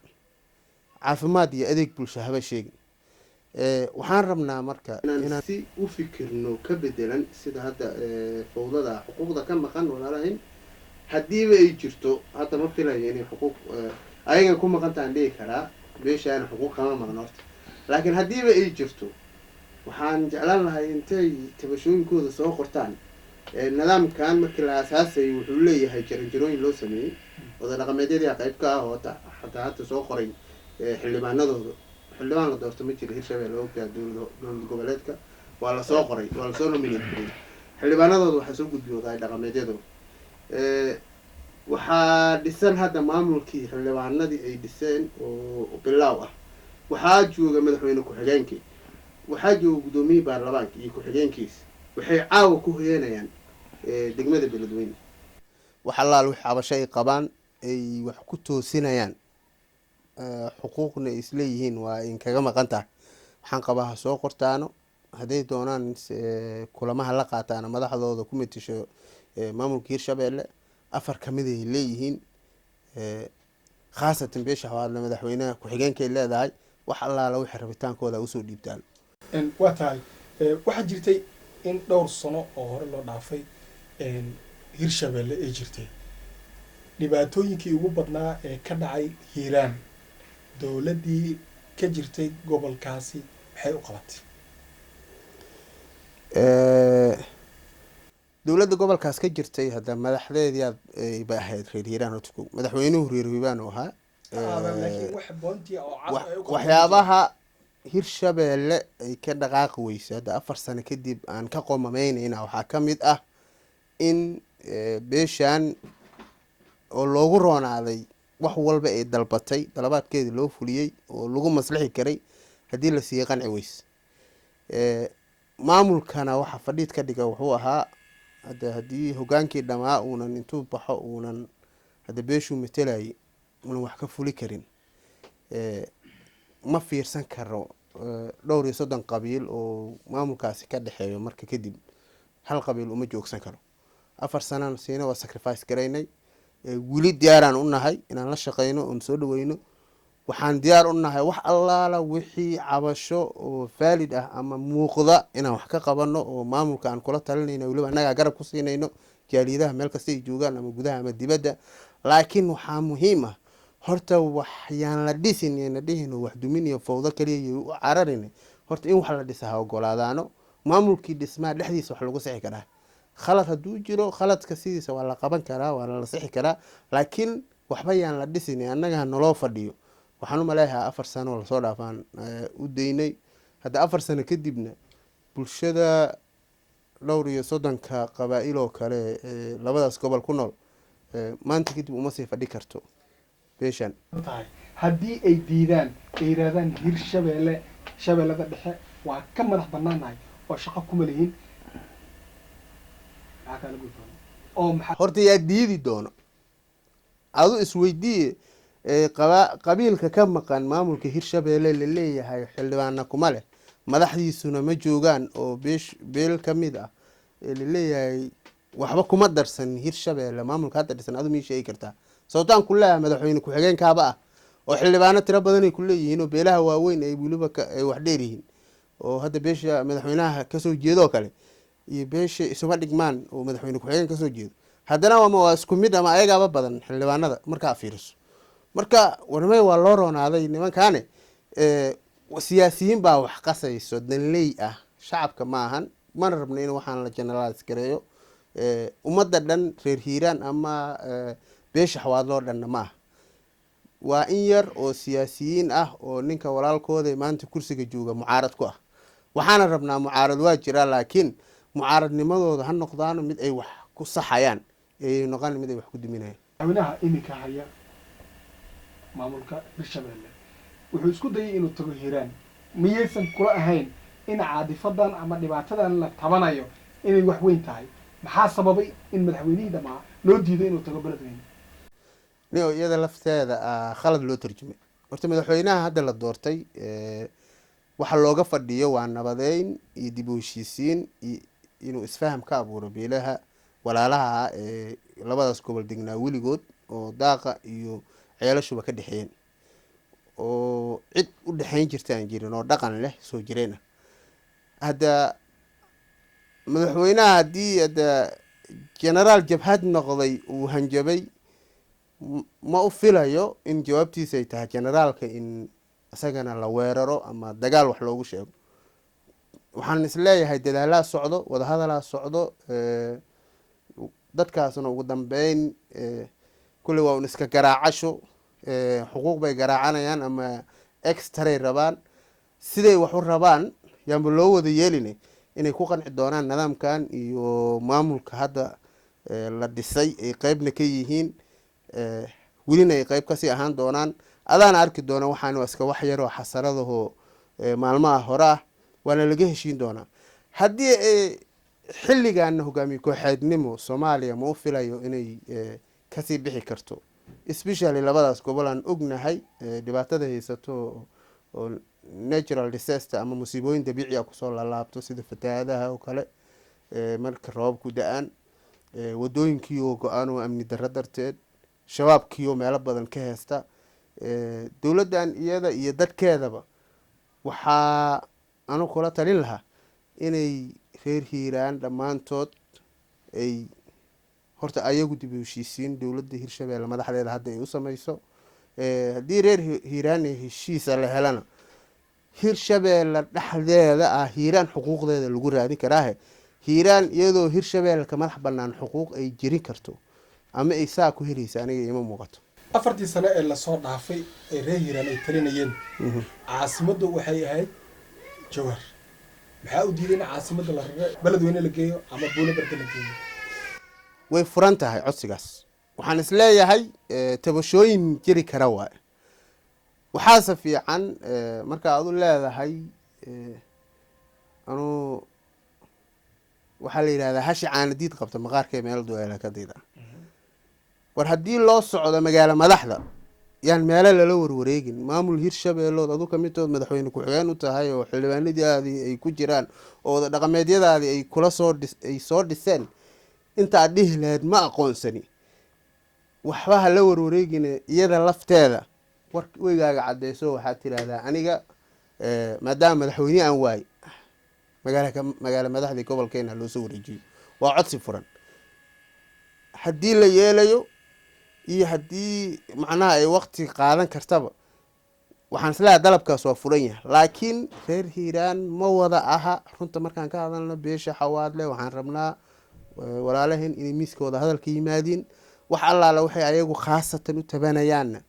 caafimaad iyo adeeg bulsho haba sheegin. waxaan rabnaa marka inaan si u fikirno ka bedelan sida hadda fowdada xuquuqda ka maqan walaalahayn haddiiba ay jirto hadda ma filayo inay xuquuq ayaga ku maqan tahan dhihi karaa beeshaana xuquuq kama maqan horta laakiin haddiiba ay jirto waxaan jeclaan lahay intay tabashooyinkooda soo qortaan nidaamkan markii la aasaasay wuxuu leeyahay jaranjarooyin loo sameeyey wada dhaqameedyadii qayb ka ah oo hataa hadda soo qoray xildhibaanadooda xildhibaan la doorto ma jiro hirshabeelle ogtaa dowlad goboleedka waa lasoo qoray waa lasoo nominate garay xildhibaanadooda waxaa soo gudbiyooday dhaqameedyadooda waxaa dhisan hadda maamulkii xildhibaanadii ay dhiseen oo bilaaw ah waxaa jooga madaxweyne ku-xigeenkii waxaa jooga guddoomiyihii baarlamaanka iyo ku-xigeenkiisa waxay caawa ku hoyanayaan degmada beledweyne wax allaal wix cabasho ay qabaan ay wax ku toosinayaan xuquuqna ay isleeyihiin waa in kaga maqan tahay waxaan qabaa ha soo qortaano hadday doonaan kulamaha la qaataana madaxdooda ku matisho maamulka hirshabeelle 4 kamid ay leeyihiin khaasatan beesha xawaadle madaxweynaha ku-xigeenkay leedahay wax allaala wixii rabitaankooda usoo dhiibtaan. waa tahay waxaa jirtay in dhowr sano oo hore loo dhaafay hirshabeelle ay jirtay dhibaatooyinkii ugu badnaa ee ka dhacay hiiraan dowladdii ka jirtay gobolkaasi maxay u qabatay? dowladda gobolkaas ka jirtay hadda madaxdeediaad bay ahayd reer hiiraan horta madaxweynuhu reer hiiraan oo ahaa waxyaabaha hirshabeelle ay ka dhaqaaqi weysa hadda 4 sano kadib aan ka qomameynayna waxaa ka mid ah in beeshaan oo loogu roonaaday wax walba ay dalbatay dalabaadkeedii loo fuliyey oo lagu maslixi karay haddii la siiyey qanci weys. maamulkana waxa fadhiid ka dhiga wuxuu ahaa hadda haddii hogaankii dhamaa uunan intuu baxo uunan hadda beeshuu matelayay uunan wax ka fuli karin ma fiirsan karo 30 qabiil oo maamulkaasi ka dhexeeyo marka kadib hal qabiil uma joogsan karo. 4 sanana siina waa sacrifice garaynay weli diyaaraan u nahay inaan la shaqeyno oon soo dhaweyno waxaan diyaar u nahay wax allaala wixii cabasho oo valid ah ama muuqda inaan wax ka qabano oo maamulka aan kula talinayno weliba annagaa garab ku siinayno jaaliyadaha meel kasta ay joogaan ama gudaha ama dibadda. laakiin waxaa muhiim ah horta waxyaan la dhisin ina dhihino wax dumin iyo fowdo kaliya u cararin horta in wax la dhisa ha ogolaadaano maamulkii dhismaa dhexdiisa wax lagu sixi karaa khalad hadduu jiro khaladka sidiisa waa la qaban karaa waa la sixi karaa laakiin waxba yaan la dhisin annaga naloo fadhiyo. waxaan u maleeyahay 4 sano lasoo dhaafaan u daynay hadda 4 sano kadibna bulshada 30 qabaa'il oo kale labadaas gobol ku nool maanta kadib uma sii fadhi karto beeshan. haddii ay diidaan ay yiraahdaan hirshabeelle shabeellada dhexe waa ka madax banaanahay oo shaqo kuma leeyihiin horta yaa diidi doono adu isweydiiye qabiilka ka maqan maamulka hirshabeelle la leeyahay xildhibaana kuma leh madaxdiisuna ma joogaan oo beel ka mid ah la leeyahay waxba kuma darsan hirshabeelle maamulka hadda dhisan adu mii sheegi kartaa sababtaan ku leeyahay madaxweyne ku-xigeenkaaba ah oo xildhibaano tiro badan ay ku leeyihiin oo beelaha waaweyn ay weliba ay wax dheer yihiin oo hadda beesha madaxweynaha kasoo jeedo oo kale iyo beesha isuma dhigmaan oo madaxweyne ku-xigeen kasoo jeedo haddana waa isku mid ama ayagaaba badan xildhibaanada markaa fiiriso marka warmey waa loo roonaaday nimankaane siyaasiyiin baa wax qasayso danley ah, shacabka ma ahan, mana rabno in waxaan la generalize gareeyo. Ummadda dhan reer hiiraan ama beesha xawaadloo dhanna ma aha, waa in yar oo siyaasiyiin ah oo ninka walaalkooda maanta kursiga jooga mucaarad ku ah. waxaana rabnaa mucaarad waa jiraa, laakiin mucaaradnimadooda ha noqdaano mid ay wax ku saxayaan, ay noqon mid ay wax ku duminayaan. madaxweynaha iminka haya maamulka Hirshabelle wuxuu isku dayay inuu tago Hiiraan, miyaysan kula ahayn in caadifadan ama dhibaatadan la tabanayo inay wax weyn tahay? maxaa sababay in madaxweynihii dhamaa loo diiday inuu tago beledweyne? nio iyada lafteeda khalad loo tarjumay. horta madaxweynaha hadda la doortay waxa looga fadhiyo waa nabadeyn iyo dib u heshiisiin inuu isfaham ka abuuro beelaha walaalaha ee labadaas gobol degnaa weligood oo daaqa iyo ceelashuba ka dhexeeyeen, oo cid u dhexeyn jirta aan jirin, oo dhaqan leh soo jireen ah. hadda madaxweynaha haddii hadda generaal jabhad noqday uu hanjabay, ma u filayo in jawaabtiisa ay tahay generaalka in isagana la weeraro ama dagaal wax loogu sheego. waxaan isleeyahay dadaalaa socdo, wadahadalaa socdo, dadkaasna ugu dambeyn kulley waa un iska garaacasho, xuquuq bay garaacanayaan ama extray rabaan. siday wax u rabaan yaanba loo wada yeelinay inay ku qanci doonaan nidaamkan iyo maamulka hadda la dhisay ay qeybna ka yihiin, welina ay qeyb kasii ahaan doonaan. adaana arki doona waxaan waa iska wax yaroo xasaradaho maalmaha hore ah, waana laga heshiin doonaa. haddii xilligaana hogaamiye kooxeednimo soomaaliya ma u filayo inay kasii bixi karto, especially labadaas gobol aan ognahay dhibaatada haysato oo natural disaster ama musiibooyin dabiici ah kusoo lalaabto sida fatahaadaha oo kale, marka roobabku da-aan, wadooyinkii oo go-aan oo amni darro darteed, shabaabkii oo meelo badan ka heesta. dowladdan iyada iyo dadkeedaba waxaa anu kula talin lahaa inay reer hiiraan dhammaantood ay horta ayagu dib u heshiisiin dowladda Hirshabelle madaxdeeda hadda ay u samayso. haddii reer hiiraan heshiisa la helana, Hirshabelle dhexdeeda ah hiiraan xuquuqdeeda lagu raadin karaahe. hiiraan iyadoo Hirshabelle ka madax banaan xuquuq ay jirin karto ama ay saa ku helaysa aniga ima muuqato. 4 sano ee lasoo dhaafay ee reer hiiraan ay talinayeen, caasimaddu waxay ahayd Jowhar. maxaa u diiday in caasimadda la raro beledweyne la geeyo ama buulo barda la geeyo? way furan tahay codsigaas. waxaan isleeyahay tabashooyin jiri kara waaye. waxaase fiican marka aad u leedahay anuu waxaa la yidhahdaa hashi caanadiid qabta maqaarkee meel dueela ka dida. war haddii loo socdo magaalo madaxda yaan meelo lala warwareegin. maamul Hirshabellood adu kamidtood madaxweyne ku-xigeen u tahay oo xildhibaanadaadii ay ku jiraan oo wada dhaqameedyadaadii ay kula soo dhiseen, inta aad dhihi lahayd ma aqoonsani, waxba ha la warwareegin. iyada lafteeda war weygaaga cadeyso, waxaad tirahdaa aniga maadaama madaxweyne aan waay magaalo madaxdii gobolkeena loo soo wareejiyo. waa codsi furan. haddii la yeelayo iyo haddii macnaha ay waqti qaadan kartaba, waxaan isleeyahay dalabkaas waa furan yahay. laakiin reer hiiraan ma wada aha runta markaan ka hadalno beesha xawaadle. waxaan rabnaa walaalahin inay miiskooda hadalka yimaadiin, wax allaala waxay ayagu khaasatan u tabanayaanna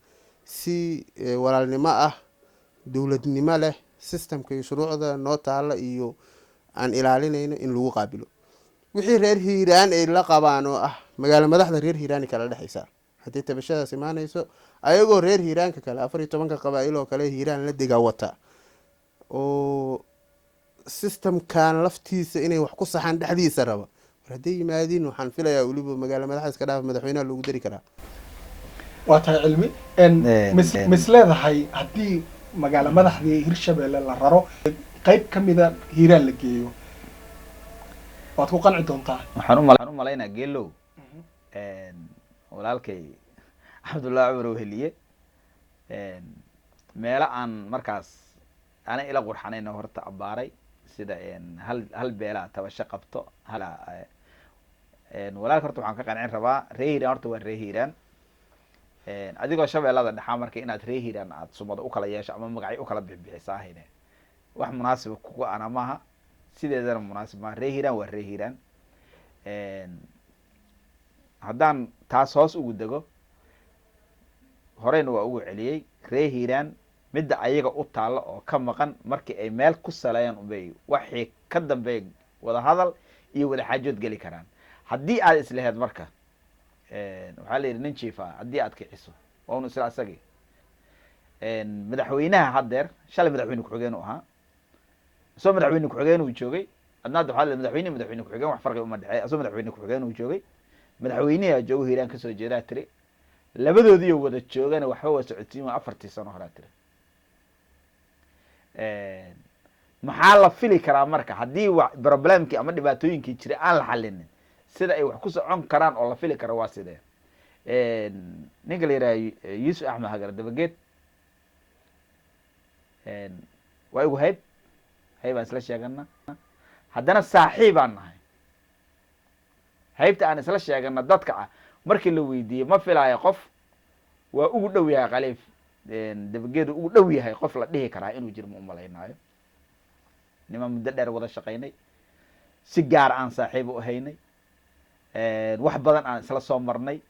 si walaalnimo ah, dowladnimo leh, systemka iyo shuruucda noo taala iyo aan ilaalinayno in lagu qaabilo. wixii reer hiiraan ay la qabaan oo ah magaalo madaxda reer hiiraan kala dhexaysa, haddii tabashadaas imaanayso ayagoo reer hiiraanka kale 14 qabaa'il oo kale hiiraan la dega wata oo systemkan laftiisa inay wax ku saxaan dhexdiisa raba, war hadday yimaadiin waxaan filayaa weliba magaalo madaxda iska dhaaf madaxweynaha loogu dari karaa. waa tahay cilmi mis leedahay haddii magaalo madaxdii Hirshabelle la raro qayb ka mida hiiraan la geeyo waad ku qanci doontaa? waxaan u malaynaa geelow walaalkay cabdullaahi cumar weheliye meelo aan markaas ana ila qurxanayna horta abaaray sida hal beelaa tabasho qabto walaalka horta waxaan ka qancin rabaa reer hiiraan horta waa reer hiiraan. adigoo shabeellada dhexaa marka inaad ree hiiraan aad sumado ukala yeesho ama magacyo ukala bixbixisaa hayne wax munaasiba kuga ana maaha, sideedana munaasib maaha. ree hiiraan waa ree hiiraan. haddaan taas hoos ugu dego, horeyna waa ugu celiyey, ree hiiraan midda ayaga u taalla oo ka maqan markii ay meel ku saleeyaan unbay waxay ka dambeey wada hadal iyo wada xaajood geli karaan. haddii aad isleheed marka waxaa la yidhi nin jiifa haddii aad kiciso waa unu isla asagii. madaxweynaha haddeer shalay madaxweyne ku-xigeen u ahaa, isagoo madaxweyne ku-xigeen uu joogay, adna hadda waxaa la madaxweyne ku-xigeen wax farqi uma dhexeey, isagoo madaxweyne ku-xigeen uu joogay, madaxweynihi aa joogo hiiraan kasoo jeedaa tiri, labadoodiiyo wada joogana waxba waa socodsiin waa 4 sano horaa tiri. maxaa la fili karaa marka haddii problemkii ama dhibaatooyinkii jiray aan la xalinin, sida ay wax ku socon karaan oo la fili karo waa sidee? ninka la yidhaha yuusuf axmed hagar dabageed waa igu hayb baan isla sheegana, haddana saaxiibaan nahay. haybta aan isla sheegana dadka ah markii la weydiiyey ma filaayo qof waa ugu dhow yahay khaliif dabageed ugu dhow yahay qof la dhihi karaa inuu jir ma umalaynaayo. nimaa muddo dheer wada shaqaynay, si gaar aan saaxiib u ahaynay, wax badan aan isla soo marnay.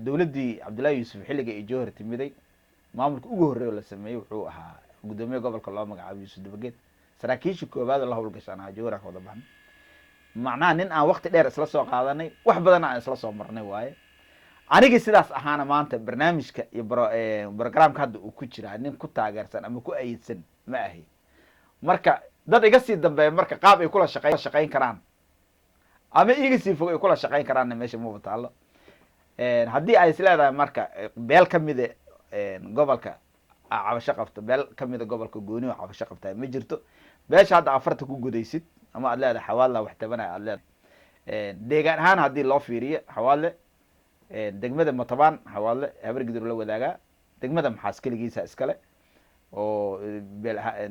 dowladdii cabdullaahi yuusuf xilliga iyo jowhar timiday, maamulka ugu horreey oo la sameeyey wuxuu ahaa guddoomiye gobolka loo magacaabo yuusuf dabageed. saraakiisha koowaad oo la hawlgashaan ahaa jowhar aan ka wada baxnay. macnaha nin aan wakti dheer isla soo qaadanay, wax badan aan isla soo marnay waaye. anigii sidaas ahaana maanta barnaamijka iyo brogramka hadda uu ku jiraa nin ku taageersan ama ku ayidsan ma ahi. marka dad iga sii dambeeya marka qaab ay kula shaqayn karaan ama iga sii fog ay kula shaqayn karaanna meesha maba taallo. haddii ay is leedahay marka beel kamida gobolka cabasho qabta, beel kamida gobolka gooni oo cabasho qabtaa ma jirto. beesha hadda afarta ku gudaysid ama aad leedahay xawaadla wax tabanaya aad leedahay, deegaan ahaan haddii loo fiiriyo xawaadle, degmada matabaan xawaadle habargidur la wadaagaa, degmada maxaas keligiisa iskale oo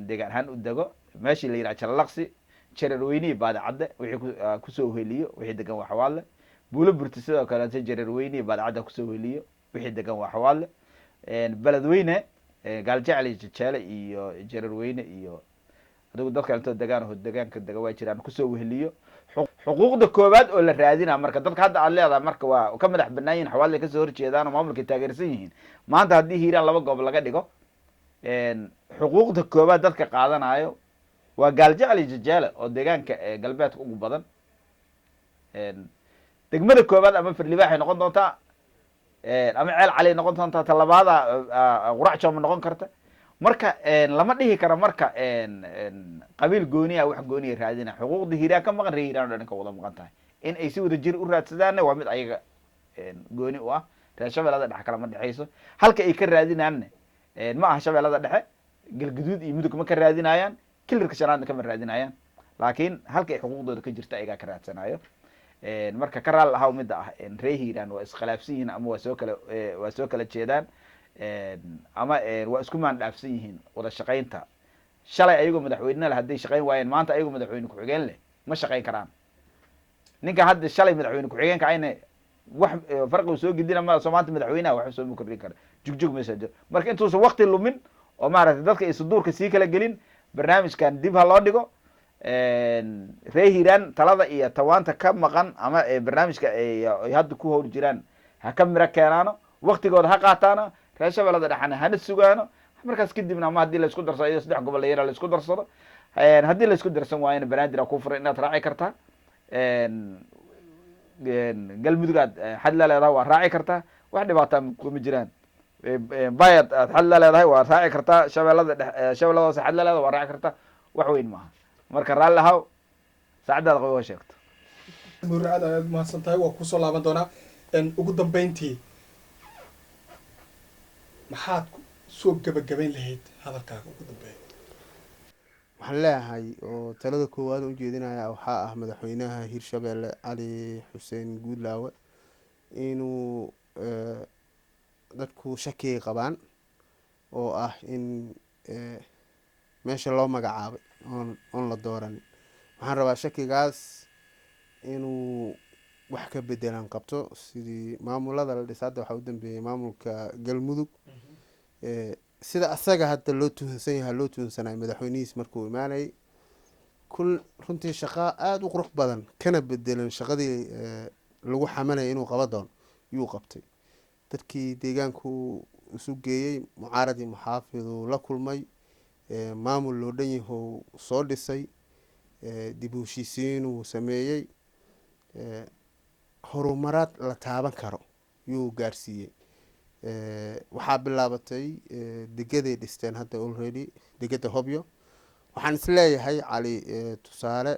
deegaan ahaan u dego. meeshii la yidhaha jalalaqsi, jareerweyne iyo baadicadde wixii kusoo heliyo wixii degan waa xawaadle. buulo burti sidoo kaleeto jareerweyne iyo baadicadda kusoo heliyo wixii degan waa xawaadle. beledweyne gaaljecel iyo jejeele iyo jareerweyne iyo adigu dad kaleeto degaan degaanka dega waa jiraan kusoo weheliyo. xuquuqda koowaad oo la raadina marka dadka hadda aad leedahay marka waa ka madax banaan yihin, xawaadle kasoo horjeedaan oo maamulkay taageersan yihiin. maanta haddii hiiraan 2 goob laga dhigo, xuquuqda koowaad dadka qaadanayo waa gaaljecel iyo jejeele oo deegaanka galbeedka ugu badan. degmada koowaad ama firlibaaxay noqon doontaa, ama ceel cali noqon doontaa, talabaada qurac jooma noqon karta. marka lama dhihi karo marka qabiil gooniya wax gooniya raadina. xuquuqda hiiraan ka maqan ree hiiraan oo dhan ka wada maqan tahay. in ay si wada jir u raadsadaanna waa mid ayaga gooni u ah. reer shabeellada dhexe kalama dhexayso. halka ay ka raadinaanna ma aha shabeellada dhexe, galguduud iyo mudug ma ka raadinayaan, kilarka shanaadna kama raadinayaan, laakiin halka ay xuquuqdooda ka jirta ayagaa ka raadsanayo. marka ka raal ahaw midda ah ree hiiraan waa iskhilaafsan yihiin ama waa soo kala jeedaan, ama waa isku maandhaafsan yihiin wada shaqaynta. shalay ayagoo madaxweyne leh hadday shaqayn waayeen, maanta ayagoo madaxweyne ku-xigeen leh ma shaqayn karaan. ninka hadda shalay madaxweyne ku-xigeenka ayna wax farqi u soo gedina ma soo maanta madaxweynaha wax soo kordhin kara jugjug meesha jiro. marka intuusan waqti lumin oo maaragtay dadka ay suduurka sii kala gelin, barnaamijkan dib ha loo dhigo. ree hiiraan talada iyo tawaanta ka maqan ama barnaamijka ay hadda ku howl jiraan ha ka miro keenaano, waqtigooda ha qaataano, reer shabeellada dhexana hana sugaano. markaas kadibna ama haddii laisku darsado iyo 3 gobol la yara laisku darsado, haddii laisku darsan waayana banaadir ku furan inaad raaci kartaa. galmudug aad xad la leedahay waa raaci kartaa, wax dhibaataa kuma jiraan. bayad aad xad la leedahay waa raaci kartaa, shabeellada hoose xad la leedahay waa raaci kartaa, wax weyn maaha. marka raalli ahaw saacadaad qoy sheegto. muraad aad mahadsan tahay, waa kusoo laaban doonaa. ugu dambeyntii maxaad soo gabagabayn lahayd hadalkaaga ugu dambeeya? waxaan leeyahay oo talada koowaad u jeedinaya waxaa ah madaxweynaha hirshabeelle cali xuseen guudlaawe inuu dadku shakiyay qabaan oo ah in meesha loo magacaabay oon la dooranin. waxaan rabaa shakigaas inuu wax ka bedelan qabto sidii maamulada la dhisa. Hadda waxaa u dambeeyey maamulka galmudug sida asaga hadda loo tuhunsan yahay loo tuhunsanay madaxweynihiis markuu imaanayay runtii shaqo aada u qurux badan kana bedelan shaqadii lagu xamanaya inuu qaba doono yuu qabtay. dadkii deegaanku isu geeyey mucaarad iyo muxaafiduu la kulmay maamul loo dhan yahow soo dhisay dib u heshiisiin uu sameeyey horumaraad la taaban karo yuu gaarsiiyey. waxaa bilaabatay degaday dhisteen hadda already degada Hobyo. waxaan isleeyahay cali tusaale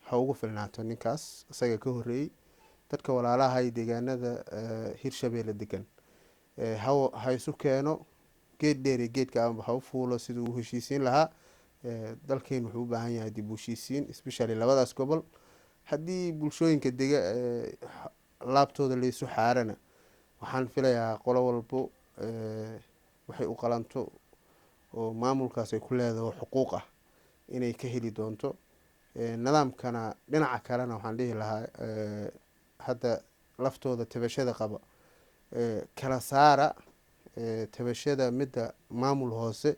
ha ugu filnaato ninkaas isaga ka horreeyey dadka walaalahay deegaanada Hirshabeelle degan ha isu keeno geed dheer iyo geedka amba ha u fuulo siduu u heshiisiin lahaa. dalkeen wuxuu u baahan yahay dib u heshiisiin especially labadaas gobol. haddii bulshooyinka dega laabtooda laysu xaarana waxaan filayaa qolo walbo waxay u qalanto oo maamulkaas ay ku leedahay xuquuq ah inay ka heli doonto. nidaamkana dhinaca kalena waxaan dhihi lahaa hadda laftooda tabashada qaba kala saara tabashada midda maamul hoose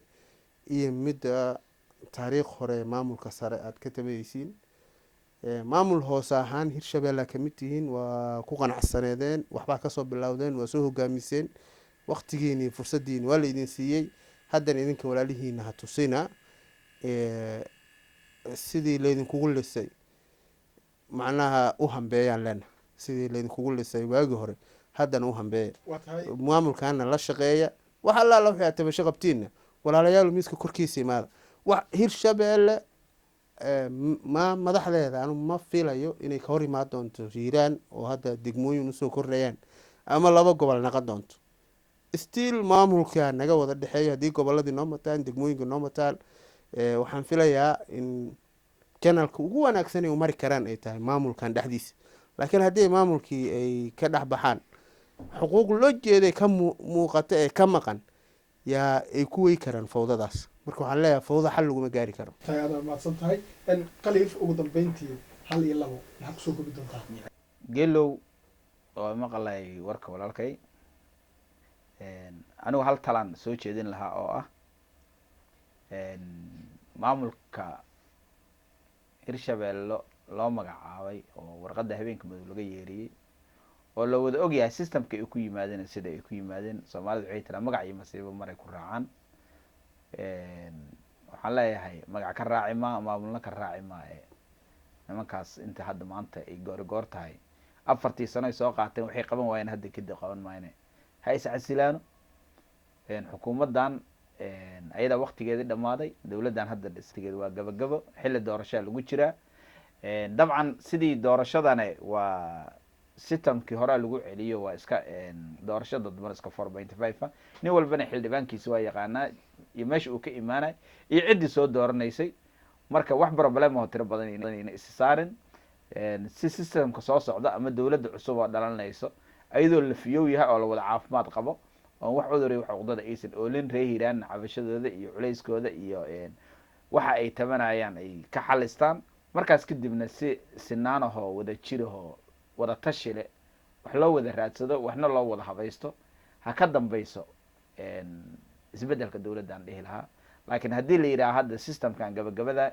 iyo midda taariikh hore maamulka sare aad ka tabayeysiin. maamul hoose ahaan Hirshabeelle ka mid tihiin waa ku qanacsaneedeen waxbaa kasoo bilowdeen waa soo hogaamiseen waqtigiini fursadiini waa la idin siiyey. haddana idinka walaalihiina ha tusina sidii laydinkugu lisay macnaha u hambeeyaan lena sidii laydinkugu lisay waagii hore haddana u hambeeya maamulkaana la shaqeeya wax allaala waxay tabasho qabtiinna walaalayaal miiska korkiisa imaada. wax Hirshabeelle madaxdeeda anu ma filayo inay ka hor imaan doonto hiiraan oo hadda degmooyin usoo kordhayaan ama laba gobol naqon doonto. still maamulka naga wada dhexeeyo haddii goboladii noo mataan degmooyinka noo mataan waxaan filayaa in janalka ugu wanaagsan ay u mari karaan ay tahay maamulkan dhexdiisa. laakiin haddii maamulkii ay ka dhex baxaan xuquuq loo jeeday ka muuqata ee ka maqan yaa ay ku wey karaan fawdadaas. marka waxaan leeyahay fawda xal laguma gaari karo. tayaada mahadsan tahay qaliif ugu dambeyntii hal iyo labo maxaa kusoo kobi doontaa geelow oo maqlay warka walaalkay anigu hal talaan soo jeedin lahaa oo ah maamulka Hirshabeelle loo magacaabay oo warqadda habeenka madow laga yeeriyey oo la wada ogyahay systemka ay ku yimaadeen sida ay ku yimaadeen. Soomaalidu waxay tiraa magac iyo masiibo maray ku raacaan. waxaan leeyahay magac ka raaci ma maamulna ka raaci ma nimankaas inta hadda maanta ay goor tahay 4 sano ay soo qaateen waxay qaban waayeen hadda kadib qaban maayeen. ha is casilaano xukuumadan ayada waqtigeedii dhamaaday dawladdan hadda dhistigeed waa gabagabo xilli doorasho lagu jiraa. dabcan sidii doorashadana waa systemkii hore lagu celiyo waa iska doorashada dadban iska 4.5 nin walbana xildhibaankiisa waa yaqaanaa iyo meesha uu ka imaanay iyo cidii soo dooranaysay. marka wax problem oo tiro badan inay is saarin si systemka soo socda ama dawladda cusub oo dhalanayso ayadoo la fiyow yahay oo la wada caafimaad qabo oo wax cudur iyo wax uqdada aysan oolin reehiraan cabashadooda iyo culayskooda iyo waxa ay tabanayaan ay ka xalistaan. markaas kadibna si sinaanaho wada jiraho wada tashile wax loo wada raadsado waxna loo wada habaysto ha ka dambayso isbedelka dawladdan dhihi lahaa. laakiin haddii la yidhaha hadda systemkan gabagabada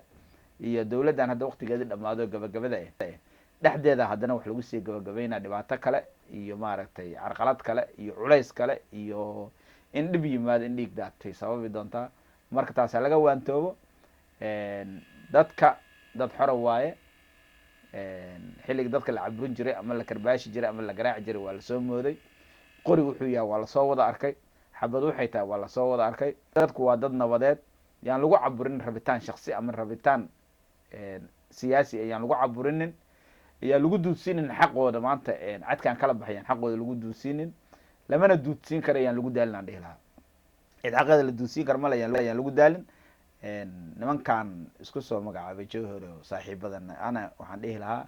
iyo dawladdan hadda waqtigeedii dhammaado gabagabada dhexdeeda haddana wax lagu sii gabagabaynaa dhibaato kale iyo maaragtay carqalad kale iyo culays kale iyo in dhib yimaado in dhiig daatay sababi doontaa. marka taas laga waantoobo dadka dad xora waaye xilliga dadka la caburin jiray ama la karbaashi jiray ama la garaaci jiray waa lasoo mooday. qori wuxuu yahay waa lasoo wada arkay. xabad waxay tahay waa lasoo wada arkay. dadku waa dad nabadeed yaan lagu caburin rabitaan shaksi ama rabitaan siyaasi ayaan lagu caburinin ayaan lagu duudsiinin xaqooda. maanta cadkaan kala baxayaan xaqooda lagu duudsiinin lamana duudsiin kara ayaan lagu daalin aan dhihi lahaa. cid xaqeeda la duudsiin kara male ayaan lagu daalin. nimankan isku soo magacaabay jawhar oo saaxiibadan ana waxaan dhihi lahaa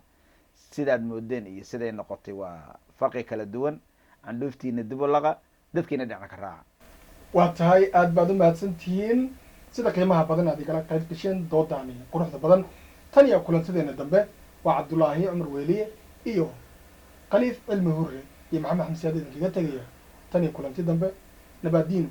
sidaad moodeen iyo siday noqotay waa farqi kala duwan. candhuuftiina dib u laqa dadkiina dhinaca ka raaca. waa tahay aada baad u mahadsantihiin sida qiimaha badan aad igala qayb gasheen doodaani quruxda badan. tan iyo kulantadeena dambe waa Cabdulaahi Cumar Weeliye iyo khaliif cilmi hurre iyo maxamed axmed siyaad idinkaga tegaya tan iyo kulanti dambe nabaadiin